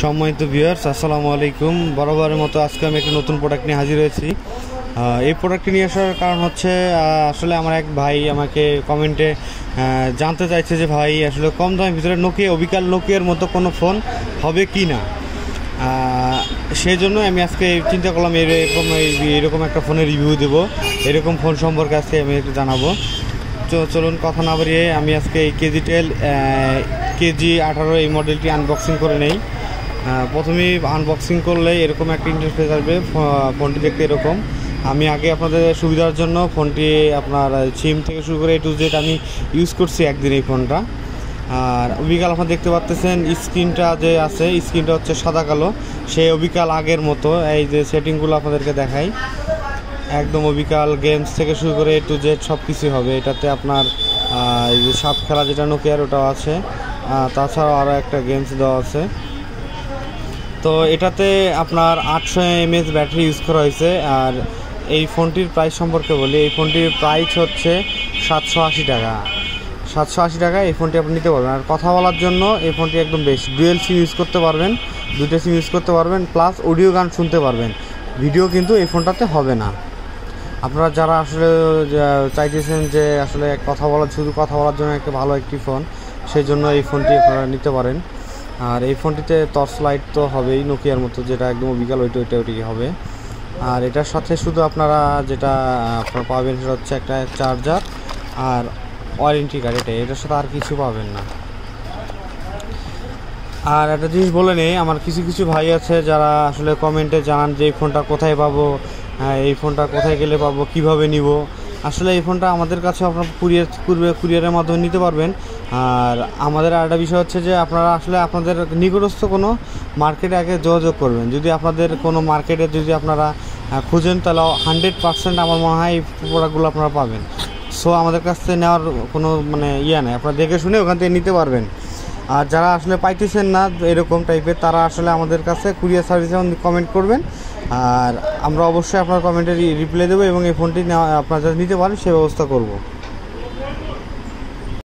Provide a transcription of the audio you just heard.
সম্মানিত ভিউয়ার্স, আসসালামু আলাইকুম। বরাবরের মতো আজকে আমি একটা নতুন প্রোডাক্ট নিয়ে হাজির হয়েছি। এই প্রোডাক্টটি নিয়ে আসার কারণ হচ্ছে আসলে আমার এক ভাই আমাকে কমেন্টে জানতে চাইছে যে ভাই আসলে কম দামের ভিতরে অবিকাল নোকিয়ার মতো কোনো ফোন হবে কি না। সেই জন্য আমি আজকে চিন্তা করলাম এরকম একটা ফোনের রিভিউ দেবো, এরকম ফোন সম্পর্কে আজকে আমি একটু জানাবো। চলুন কথা না বাড়িয়ে আমি আজকে এই KGTEL KG18 এই মডেলটি আনবক্সিং করে নেই। প্রথমেই আনবক্সিং করলে এরকম একটা ইন্টারফেস আসবে, ফোনটি দেখতে এরকম। আমি আগে আপনাদের সুবিধার জন্য ফোনটি আপনার সিম থেকে শুরু করে A to Z আমি ইউজ করছি একদিন এই ফোনটা। আর অবিকাল আপনারা দেখতে পাচ্ছেন স্ক্রিনটা যে আছে, স্ক্রিনটা হচ্ছে সাদা কালো, সেই অবিকাল আগের মতো। এই যে সেটিংগুলো আপনাদেরকে দেখাই, একদম অবিকাল গেমস থেকে শুরু করে A to Z সব কিছুই হবে এটাতে। আপনার এই যে সাপ খেলা যেটা নোকিয়ার ওটাও আছে, তাছাড়াও আরও একটা গেমস দেওয়া আছে। তো এটাতে আপনার 800 mAh ব্যাটারি ইউজ করা হয়েছে। আর এই ফোনটির প্রাইস সম্পর্কে বলি, এই ফোনটির প্রাইস হচ্ছে 780 টাকা। 780 টাকায় এই ফোনটি আপনি নিতে পারবেন। আর কথা বলার জন্য এই ফোনটি একদম বেস্ট, ডুয়েল সিম ইউজ করতে পারবেন, দুটো সিম ইউজ করতে পারবেন, প্লাস অডিও গান শুনতে পারবেন। ভিডিও কিন্তু এই ফোনটাতে হবে না। আপনারা যারা আসলে চাইতেছেন যে আসলে শুধু কথা বলার জন্য একটা ভালো একটি ফোন, সেই জন্য এই ফোনটি আপনারা নিতে পারেন। আর এই ফোনটিতে টর্চ লাইট তো হবেই নোকিয়ার মতো, যেটা একদম বিকাল ওইটি হবে। আর এটার সাথে শুধু আপনারা যেটা আপনারা পাবেন সেটা হচ্ছে একটা চার্জার আর ওয়ারেন্টি কার্ড, এটার সাথে আর কিছু পাবেন না। আর একটা জিনিস বলে নেই, আমার কিছু ভাই আছে যারা আসলে কমেন্টে জানান যে এই ফোনটা কোথায় পাবো, এই ফোনটা কোথায় গেলে পাবো, কিভাবে নিব। আসলে এই ফোনটা আমাদের কাছে আপনার কুরিয়ারের মাধ্যমে নিতে পারবেন। আর আমাদের আরেকটা বিষয় হচ্ছে যে আপনারা আসলে আপনাদের নিকটস্থ কোনো মার্কেটে আগে যোগাযোগ করবেন। যদি আপনাদের কোনো মার্কেটে যদি আপনারা খুঁজেন, তাহলে 100% আমার মনে হয় এই প্রোডাক্টগুলো আপনারা পাবেন। সো আমাদের কাছ থেকে নেওয়ার কোনো নেই, আপনারা দেখে শুনে ওখান থেকে নিতে পারবেন। আর যারা আসলে পাইতেছেন না এরকম টাইপের, তারা আসলে আমাদের কাছে কুরিয়ার সার্ভিসে কমেন্ট করবেন। আর আমরা অবশ্যই আপনার কমেন্টে রিপ্লাই দেবো এবং এই ফোনটি আপনারা যারা নিতে পারেন সে ব্যবস্থা করব।